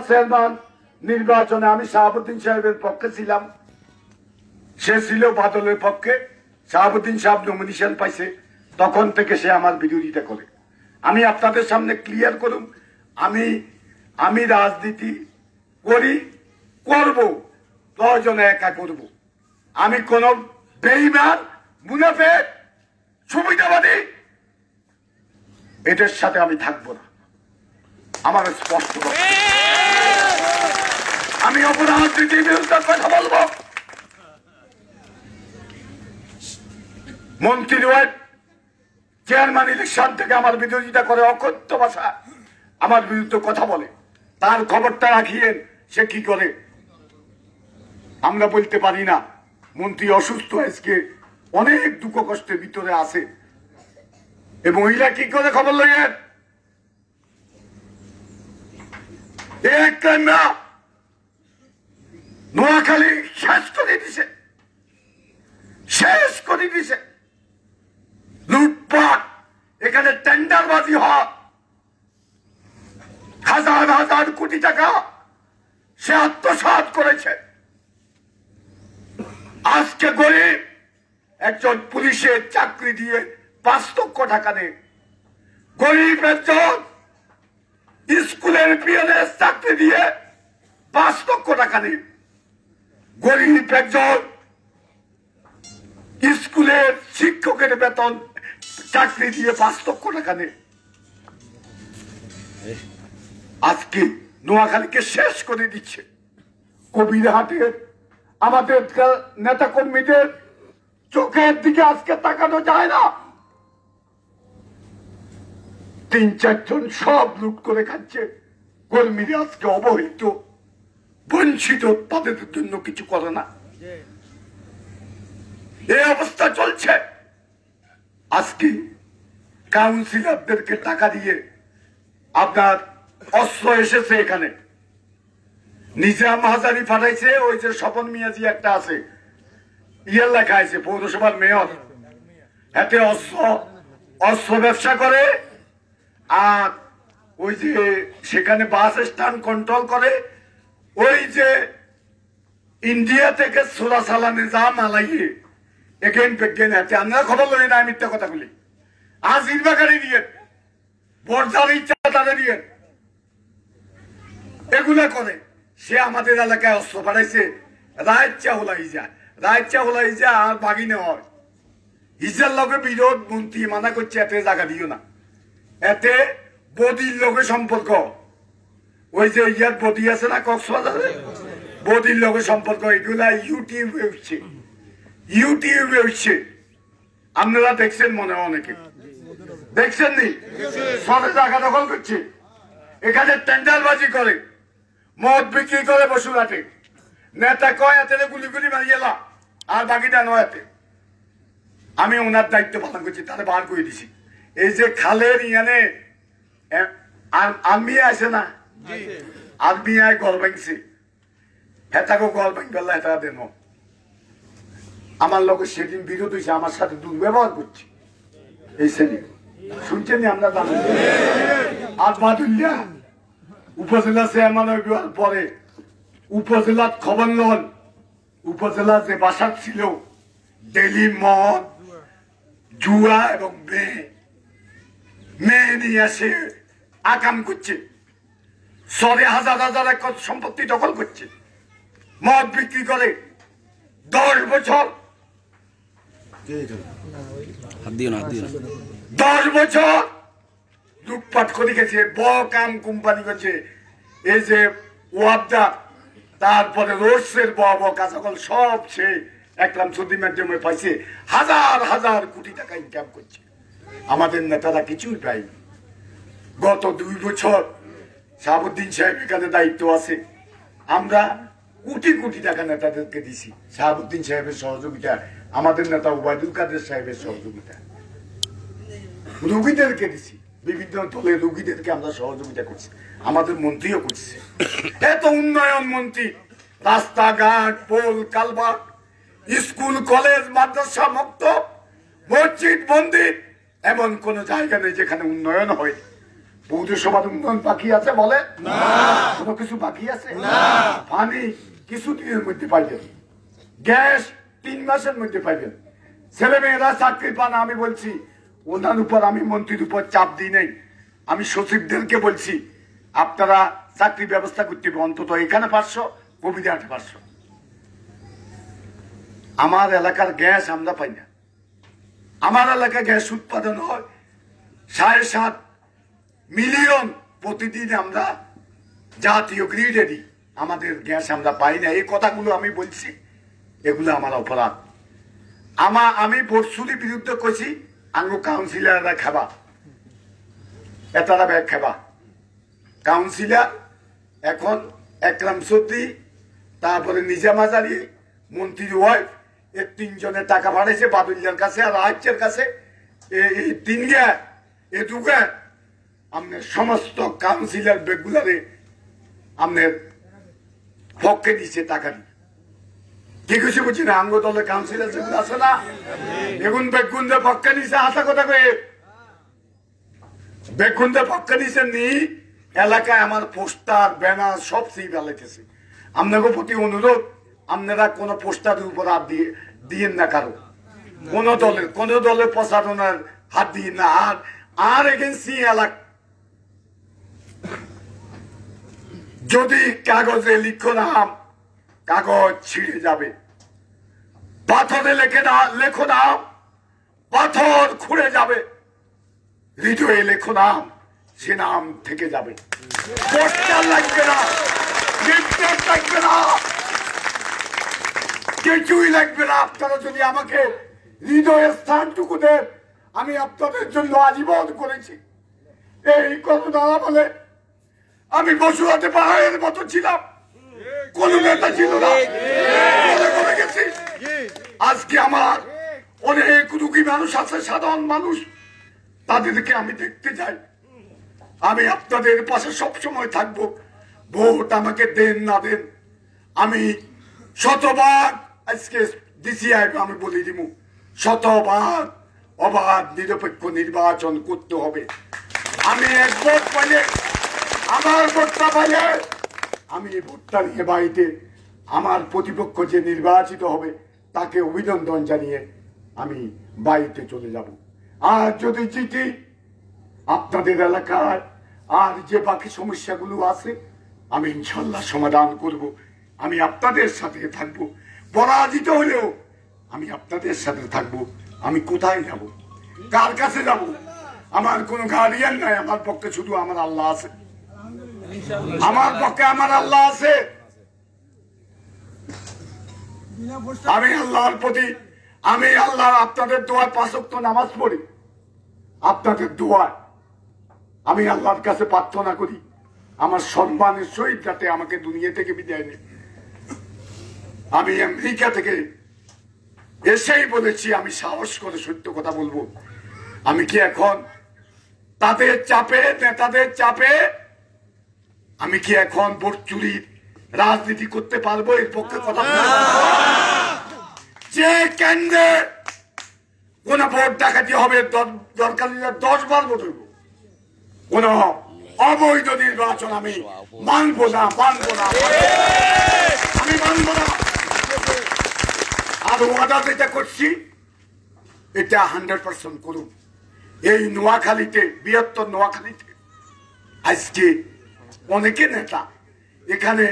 Chairman নির্বাচনে আমি শাহাবুদ্দিন সাহেবের পক্ষে ছিলাম, সে ছিল বাদলের পক্ষে। শাহাবুদ্দিন সাহেব নমিনেশন পাইছে, তখন থেকে সে আমার বিরোধিতা করে। আমি আপনাদের সামনে ক্লিয়ার করুন, আমি রাজনীতি করি, করব, প্রয়োজনে একা করব। আমি কোন বেঈমান, মুনাফিক, সুবিধাবাদী এদের সাথে আমি থাকবো না। আমার স্পষ্ট, আমি অপরাজনীতির বিরুদ্ধে কথা বলবো। মন্ত্রী চেয়ারম্যান ইলেকশন থেকে আমার বিরোধিতা করে, অকথ্য ভাষা আমার বিরুদ্ধে কথা বলে। তার খবরটা রাখিয়েন সে কি করে। আমরা বলতে পারি না মন্ত্রী অসুস্থ, আজকে অনেক দুঃখ কষ্টের ভিতরে আছে, এবং মহিলা কি করে খবর লাগেন। নোয়াখালী শেষ করে দিছে, শেষ করে দিছে। লুটপাট, এখানে টেন্ডারবাজি হয়, হাজার হাজার কোটি টাকা সে আত্মসাৎ করেছে। আজকে গরিব একজন পুলিশের চাকরি দিয়ে 5 লক্ষ টাকা নেই, গরিব একজন স্কুলের পিয়নের চাকরি দিয়ে 5 লক্ষ টাকা নেই, গরিব একজন স্কুলের শিক্ষকের বেতন চাকরি দিয়ে 5 লক্ষ টাকা নেই। আজকে নোয়াখালীকে শেষ করে দিচ্ছে। কবিরহাটের আমাদের নেতা কর্মীদের চোখের দিকে আজকে তাকানো যায় না। 3-4 জন সব লুট করে খাচ্ছে, কর্মীরা আজকে অবহেলিত, বঞ্চিত, তাদের জন্য কিছু করে না। এই অবস্থা চলছে। আজকে কাউন্সিলরদেরকে টাকা দিয়ে আপনার অস্ত্র এসেছে এখানে, নিজাম হাজারি পাঠাইছে। ওই যে স্বপন মিয়াজি একটা আছে, ইয়ের লেখা আছে পৌরসভার মেয়র, এতে অস্ত্র ব্যবসা করে। আর ওই যে সেখানে বাস স্ট্যান্ড কন্ট্রোল করে। ওই যে ইন্ডিয়া থেকে সোলা সালানে যা মালাইয়ে এগেন পেগেন হাতে, আমরা খবর লই না, মিথ্যা কথা বলি। আজ ইনবাকারি দিয়ে বর্জার ইচ্ছা তাদের দিয়ে এগুলা করে। সে আমাদের এলাকায় অস্ত্র পাঠাইছে, রায়চা হলা ইজা আর বাগিনে হয়। ইজার লগে বিরোধ, মন্ত্রী মানা করছে এতে জায়গা দিও না। এতে বদির লগে সম্পর্ক, ওই যে ইয়ার বদি আছে না কক্সবাজারে, বদির লগে সম্পর্ক, এগুলা ইউটিউবে উঠছে। আপনারা দেখছেন মনে হয়, অনেকে দেখছেন নি, সবে জায়গা দখল করছে, এখানে টেন্ডারবাজি করে, মদ বিক্রি করে বসুরহাটে। নেতা কয় এতে গুলি গুলি মারিয়েলা, আর বাকিটা নয় এতে। আমি ওনার দায়িত্ব পালন করছি, তাহলে বার করে দিছি। এই যে খালের ইয়ানে আর্মি আছে না, আর্মি আয় গল ভাঙছে, হেতাকে গল ভাঙ গেল, হেতা দেন আমার লোক সেদিন বিরোধ হয়েছে, আমার সাথে দুর্ব্যবহার করছে এই শ্রেণী, শুনছেন আমরা জানি। আর বাদুল্যা উপজেলা চেয়ারম্যান হওয়ার পরে উপজেলার খবর লন, উপজেলা যে বাসার ছিল ডেলি মদ, জুয়া এবং মেয়ে নিয়ে এসে আকাম করছে, শহরে হাজার হাজার একর সম্পত্তি দখল করছে, মদ বিক্রি করে। 10 বছর 10 বছর লুটপাট করে গেছে, কাম কোম্পানি করছে। এই যে ওয়াবদা, তারপরে রোডসের কাঁচাকল সব সে একলাম সৌদি মাধ্যমে পাইছে, হাজার হাজার কোটি টাকা ইনকাম করছে। আমাদের নেতারা কিছুই পায়নি। গত 2 বছর শাহাবুদ্দিন সাহেব এখানে দায়িত্ব আছে, আমরা কোটি কোটি টাকা নেতাদেরকে দিছি। শাহাবুদ্দিন সাহেবের সহযোগিতা, আমাদের নেতা ওবায়দুল কাদের সাহেবের সহযোগিতা, রোগীদেরকে দিছি, বিভিন্ন দলের রোগীদেরকে আমরা সহযোগিতা করছি, আমাদের মন্ত্রীও করছে। এত উন্নয়ন মন্ত্রী, রাস্তাঘাট, পোল কালভার্ট, স্কুল কলেজ মাদ্রাসা মুক্ত, মসজিদ মন্দির, এমন কোন জায়গা নেই যেখানে উন্নয়ন হয়। পৌরসভার উন্নয়ন বাকি আছে বলে কোনো কিছু বাকি আছে? পানি কিছু দিনের মধ্যে পাইবেন, গ্যাস 3 মাসের মধ্যে পাইবেন। ছেলে মেয়েরা চাকরি পান। আমি বলছি ওনার উপর, আমি মন্ত্রীর উপর চাপ দিই নাই, আমি সচিবদেরকে বলছি আপনারা চাকরি ব্যবস্থা করতে হবে, অন্তত এখানে 500, কবিরহাটে 500। আমার এলাকার গ্যাস আমরা পাই না। আমার এলাকায় গ্যাস উৎপাদন হয় 7.5 মিলিয়ন প্রতিদিন। আমরা জাতীয় গ্রিডে দিই, আমাদের গ্যাস আমরা পাই না। এই কথাগুলো আমি বলছি, এগুলো আমার অপরাধ। আমি বর্ষুলির বিরুদ্ধে কইছি, আঙ্গু কাউন্সিলাররা খাবা, এতারা ব্যাগ খাবা। কাউন্সিলার এখন একরাম চৌধুরী, তারপরে নিজাম আজারি, মন্ত্রীর ওয়াইফ, এর 3 জনের টাকা পাঠাইছে বাদুল্লার কাছে আর রাজ্যের কাছে। এই 3 গে এ 2 গে আপনার সমস্ত কাউন্সিলর বেগুলারে আপনার পক্ষে দিচ্ছে টাকা দিয়ে। কি কিছু বুঝি না, আঙ্গ দলের কাউন্সিলর যেগুলো আছে না, বেগুন বেগুনদের পক্ষে নিছে। আশা কথা কয়ে বেগুনদের পক্ষে নিছে নি, এলাকায় আমার পোস্টার ব্যানার সব সেই বেলাইতেছে। আপনাদের প্রতি অনুরোধ, আপনারা কোনো পোস্টারের উপর হাত দিয়েন না, কারো কোন দলের প্রচারণার হাত দিয়েন না। আর এগেন্সি এলাকা যদি কাগজে লিখো নাম, কাগজ ছিঁড়ে যাবে। পাথরে লেখো নাম, পাথর খুঁড়ে যাবে। হৃদয়ে লেখো নাম, সে নাম থেকে যাবে। পোস্টার লাগবে না, লিফলেট লাগবে না, কিছুই লাগবে না। আপনারা যদি আমাকে হৃদয়ের স্থানটুকু দেন, আমি আপনাদের জন্য আজীবন করেছি। এই করোনা বলে আমি বসুরাতে পাহাড়ের মতো ছিলাম, কোন নেতা ছিল না, করে গেছি। আজকে আমার অনেক রুগী মানুষ আছে, সাধারণ মানুষ, তাদেরকে আমি দেখতে চাই। আমি আপনাদের পাশে সবসময় থাকবো। ভোট আমাকে দেন না দেন, আমি শতভাগ আজকে ডিসিআই আমি বলে দিব, শতভাগ অবাধ নিরপেক্ষ নির্বাচন করতে হবে। আমি 1 ভোট পাইলে, আমার ভোটটা পাইলে আমি এই ভোটটা নিয়ে বাড়িতে আমার প্রতিপক্ষ যে নির্বাচিত হবে তাকে অভিনন্দন জানিয়ে আমি বাড়িতে চলে যাব। আর যদি জিতি, আপনাদের এলাকায় আর যে বাকি সমস্যাগুলো আছে আমি ইনশাল্লাহ সমাধান করব। আমি আপনাদের সাথে থাকবো, পরাজিত হলেও আমি আপনাদের সাথে থাকবো। আমি কোথায় যাব, কার কাছে যাব? আমার কোনো গার্ডিয়ান নাই, আমার পক্ষে শুধু আমার আল্লাহ আছে। আমার পক্ষে আমার আল্লাহ আছে। আমি আল্লাহর প্রতি, আমি আল্লাহ আপনাদের দোয়ায় 5 ওয়াক্ত নামাজ পড়ি। আপনাদের দোয়ায় আমি আল্লাহর কাছে প্রার্থনা করি আমার সম্মানের সহিত যাতে আমাকে দুনিয়া থেকে বিদায় নেয়। আমি আমেরিকা থেকে এসেই বলেছি, আমি সাহস করে সত্য কথা বলবো। আমি কি এখন তাদের চাপে, নেতাদের চাপে আমি কি এখন ভোট চুরির রাজনীতি করতে পারবো? এর পক্ষে কথা যে কেন্দ্রে কোন ভোট ডাকাতি হবে, দরকার 10 বার ভোট হইব, কোন অবৈধ নির্বাচন আমি মানবো না, আমি মানবো না। আর ওয়াদা যেটা করছি এটা 100% করুন। এই নোয়াখালীতে, বৃহত্তর নোয়াখালীতে আজকে অনেকে নেতা এখানে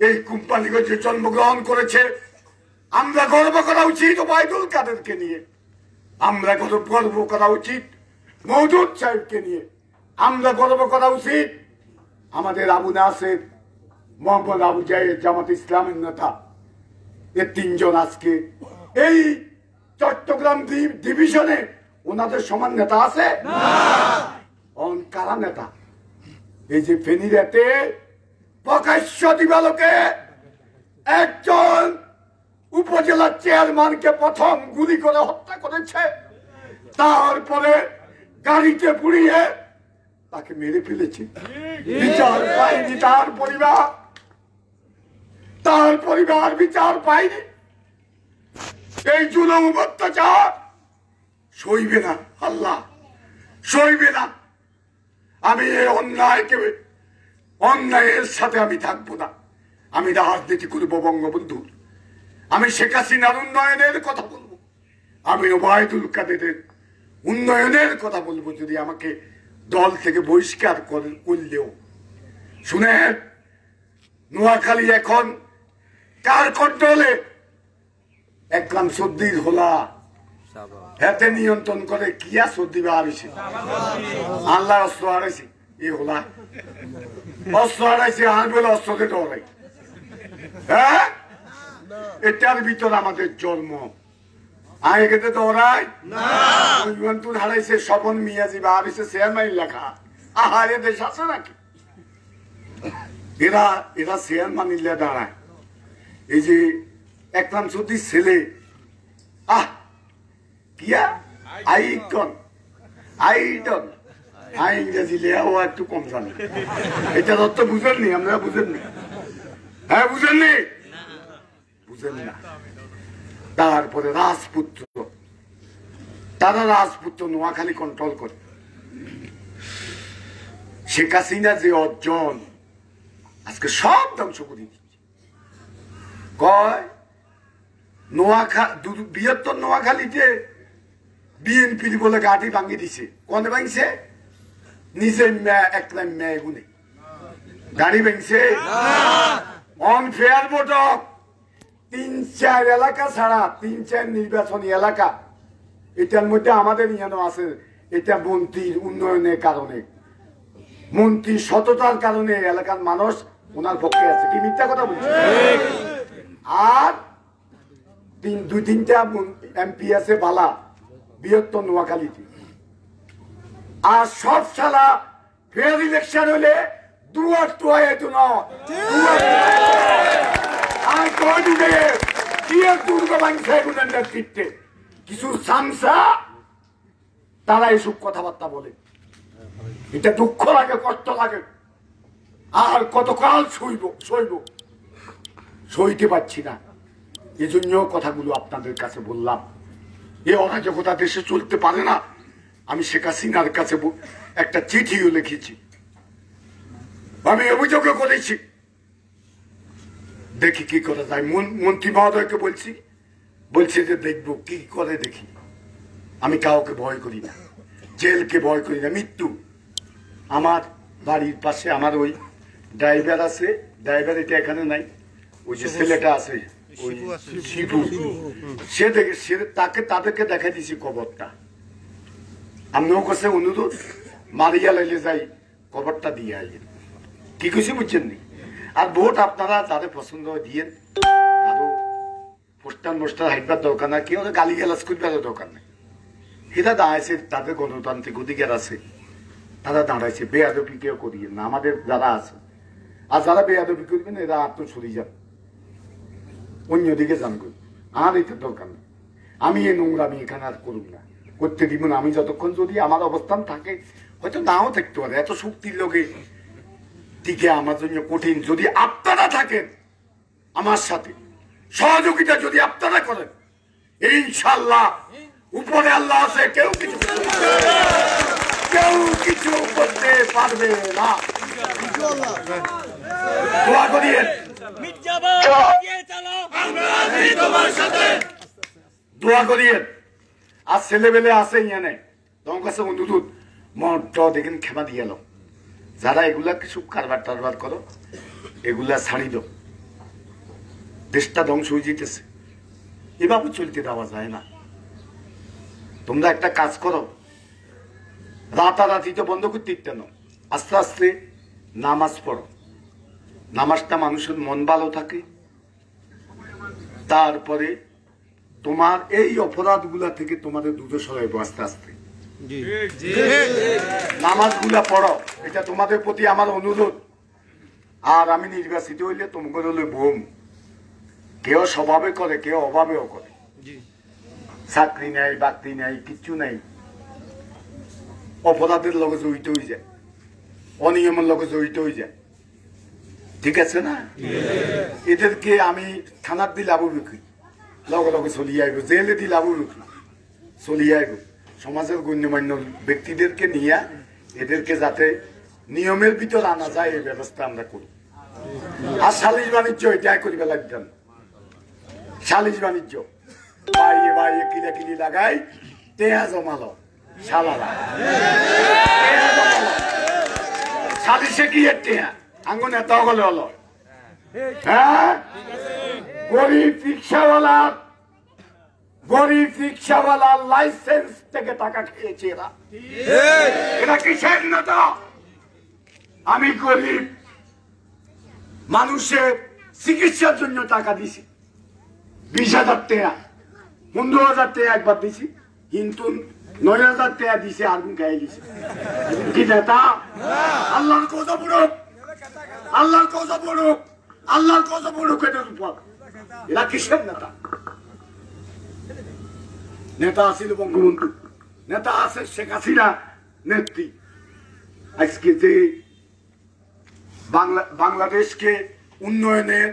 এই কোম্পানিগঞ্জে জন্মগ্রহণ করেছে। আমরা গর্ব করা উচিত ওবায়দুল কাদেরকে নিয়ে, আমরা গর্ব করা উচিত মওদুদ সাহেবকে নিয়ে, আমরা গর্ব করা উচিত আমাদের আবু নাসের, মোহাম্মদ আবু জায়েদ, জামাত ইসলামের নেতা। এ 3 জন আজকে এই চট্টগ্রাম ডিভিশনে ওনাদের সমান নেতা আছে না। কারা নেতা? এই যে ফেনীতে প্রকাশ্য দিবালোকে একজন উপজেলার চেয়ারম্যানকে প্রথম গুলি করে হত্যা করেছে, তারপরে গাড়িতে পুড়িয়ে তাকে মেরে ফেলেছে। বিচার পায়নি তার পরিবার বিচার পায়নি। এই জুলুম অত্যাচার সইবে না, আল্লাহ সইবে না। আমি এই অন্যায়ের সাথে আমি থাকবো না। আমি রাজনীতি করবো বঙ্গবন্ধুর, আমি শেখ হাসিনার উন্নয়নের কথা বলবো, আমি ওবায়দুল কাদেরের উন্নয়নের কথা বলবো। যদি আমাকে দল থেকে বহিষ্কার করলেও শুনেন, নোয়াখালী এখন কার কন্ট্রোলে? একরাম সর্দির হোলা হাতে নিয়ন্ত্রণ করে। কিয়া সর্দি হারাইছে, আল্লাহ অস্ত্র হারাইছে, এই হোলা অস্ত্র হারাইছে, আর বলে অস্ত্রকে ডরাই। হ্যাঁ, এটার ভিতর আমাদের জন্ম। আগে গেতে দৌড়াই নিয়ন্ত্রণ হারাইছে। স্বপন মিয়াজি বা হারাইছে চেয়ারম্যান লেখা। আহারে দেশ আছে নাকি? এরা চেয়ারম্যান নিলে দাঁড়ায়। এই যে একরাম সর্দির ছেলে, কিয়া আইটন ইংরেজি লেখাও একটু কম জানে। এটার অর্থ বুঝেননি? আপনারা বুঝেননি? হ্যাঁ, বুঝেননি? বুঝেন না। তারপরে রাজপুত্র, তারা রাজপুত্র নোয়াখালী কন্ট্রোল করে। শেখ হাসিনা যে অর্জন আজকে সব ধ্বংস করে দিচ্ছে। কয় বৃহত্তর নোয়াখালীতে বিএনপির বলে গাড়ি ভাঙি দিছে। কোন ভাঙছে? নিজে একটা মেয়ে গুনে গাড়ি ভাঙছে। অনফেয়ার ভোটক 3-4 এলাকা ছাড়া 3-4 নির্বাচনী এলাকা এটার মধ্যে আমাদের ইয়ানো আছে। এটা মন্ত্রীর উন্নয়নের কারণে, মন্ত্রীর সততার কারণে এলাকার মানুষ ওনার পক্ষে আছে। কি মিথ্যা কথা বলছি? আর 2-3টা এমপি আছে বালা বৃহত্তর নোয়াখালীতে। আর সব সালা ফেয়ার ইলেকশন হলে দুয়ার তোয়া এত না। কিছু সামসা তারা এসব কথাবার্তা বলে। এটা দুঃখ লাগে, কষ্ট লাগে। আর কতকাল সইতে পারছি না। এজন্য কথাগুলো আপনাদের কাছে বললাম। এ অরাজকতা দেশে চলতে পারে না। আমি শেখ হাসিনার কাছে একটা চিঠিও লিখেছি, আমি অভিযোগও করেছি। দেখি কি করা যায়। মন্ত্রী মহোদয়কে বলছি যে দেখবো কি করে দেখি। আমি কাউকে ভয় করি না, জেলকে ভয় করি না, মৃত্যু। আমার বাড়ির পাশে আমার ওই ড্রাইভার আছে, ড্রাইভার এটা এখানে নাই, ওই যে ছেলেটা আছে ওই শিবু, তাদেরকে দেখাই দিছি কবরটা। আমিও কাছে অনুরোধ, মারিয়া লাইলে যাই কবরটা দিয়ে আইলেন। কি খুশি বুঝছেন নি? আর ভোট আপনারা যাদের পছন্দ দিয়েন। কারো পোস্টার হাইটবার দরকার না, কেউ গালি গালাজ করবার দরকার নেই। এরা দাঁড়াইছে, তাদের গণতান্ত্রিক অধিকার আছে, তারা দাঁড়াইছে। বেয়াদবি কেউ করিয়েন না আমাদের যারা আছে। আর যারা বেয়াদবি করবেন এরা আত্মসরি যান, অন্যদিকে যান করুন। আর এটার দরকার নেই। আমি এই নোংরামি এখানে আর করুন না, করতে দিব না। আমি যতক্ষণ যদি আমার অবস্থান থাকে, হয়তো নাও থাকতে পারে, এত শক্তির লোকে টিকে আমার জন্য কঠিন। যদি আপনারা থাকেন আমার সাথে, সহযোগিতা যদি আপনারা করেন, ইনশাল্লাহ উপরে আল্লাহ আছে, কেউ কিছু করতে পারবে না। দোয়া করিয়েন, দোয়া করিয়েন। আর ছেলেবেলে আছে ইয়ানে, তোমার কাছে অনুরোধ, মঠ দেখেন ক্ষমা দিয়ে এলো। যারা এগুলা কিছু কারবার টারবার করো, এগুলা ছাড়ি দাও। দেশটা ধ্বংস হয়ে যেতেছে, এভাবে চলতে দেওয়া যায় না। তোমরা একটা কাজ করো, রাতারাতি তো বন্ধ করতে ইচ্ছে না, আস্তে আস্তে নামাজ পড়ো। নামাজটা মানুষের মন ভালো থাকে। তারপরে তোমার এই অপরাধগুলা থেকে তোমাদের দূরে সরাইবো আস্তে আস্তে। নামাজগুলা পড়ো, এটা তোমাদের প্রতি আমার অনুরোধ। আর আমি নির্বাচিত হইলে তোমাদের হলে বোম, কেউ স্বভাবে করে, কেউ অভাবেও করে। চাকরি নাই, বাকরি নাই, কিচ্ছু নাই, অপরাধের লগে জড়িত হয়ে যায়, অনিয়মের লগে জড়িত হয়ে যায়। ঠিক আছে না? এদেরকে আমি থানার দিলে আবু বিক্রি লগে লগে চলিয়ে আইব, জেলে দিলে আবু বিক্রি চলিয়ে আইব। সমাজের গণ্যমান্য ব্যক্তিদেরকে নিয়ে এদেরকে যাতে নিয়মের ভিতর আনা যায় এই ব্যবস্থা আমরা করি। আর সালিশ বাণিজ্য এটাই করিবে লাগবেন। সালিশ বাণিজ্য বাইরে বাইরে কিলাকিলি লাগাই টেয়া জমালো সালারা সালিশে কি এর টেয়া আঙ্গুন এত হলে হলো। হ্যাঁ, গরিব রিক্সাওয়ালা লাইসেন্স থেকে টাকা খেয়েছে এরা। এরা কিসের নেতা? আমি গরিব মানুষের চিকিৎসার জন্য টাকা দিছি 20,000 টাকা, 15,000 টাকা একবার দিছি, কিন্তু 9,000 টাকা দিছে আর গায়ে দিছে। কি নেতা? আল্লাহর গজব পড়ুক, আল্লাহর গজব পড়ুক, আল্লাহর গজব পড়ুক এদের উপর। এরা কিসের নেতা? নেতা আছিল বঙ্গবন্ধু, নেতা আছে শেখ হাসিনা নেত্রী। আজকে যে বাংলাদেশকে উন্নয়নের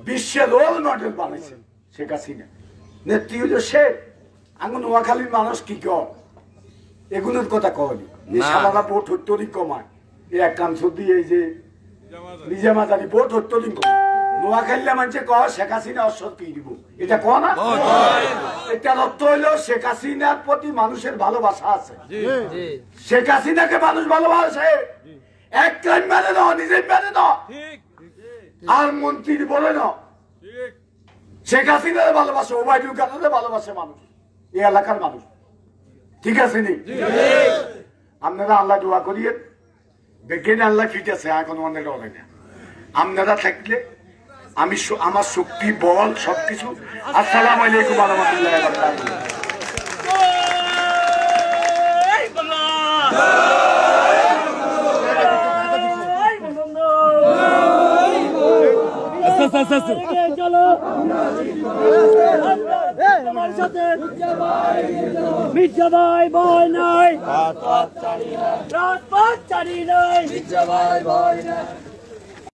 বিশ্বের রোল মডেল বানাইছে শেখ হাসিনা নেত্রী হইল সে। আঙ্গুন নোয়াখালীর মানুষ কি কর এগুলোর কথা কয়নি। সালারা ভোট হত্যরি কমায় এই এক কাম সর্দি এই যে নিজামাজারি ভোট হত্যরি কমায়। নোয়াখালীরা মানছে কয় শেখ হাসিনা অসৎ কি দিব, এটা কয় না? এটা অর্থ হইল শেখ হাসিনার প্রতি মানুষের ভালোবাসা আছে। শেখ হাসিনাকে মানুষ ভালোবাসে, এক টাইম মানে না, নিজের মানে না, আর মন্ত্রী বলে না। শেখ হাসিনার ভালোবাসে, ওবায়দুল কাদের ভালোবাসে মানুষ, এই এলাকার মানুষ। ঠিক আছে নি? আপনারা আল্লাহ দোয়া করিয়ে দেখেন, আল্লাহ ঠিক আছে, এখন অনেক হবে না। আপনারা থাকলে আমি আমার শক্তি বল সবকিছু। আসসালামু আলাইকুম ওয়া রাহমাতুল্লাহি ওয়া বারাকাতুহু। চলো তোমার সাথে মির্জা ভাই ভয় নাই, রাজপথ ছাড়ি নাই, মির্জা ভাই ভয় নাই।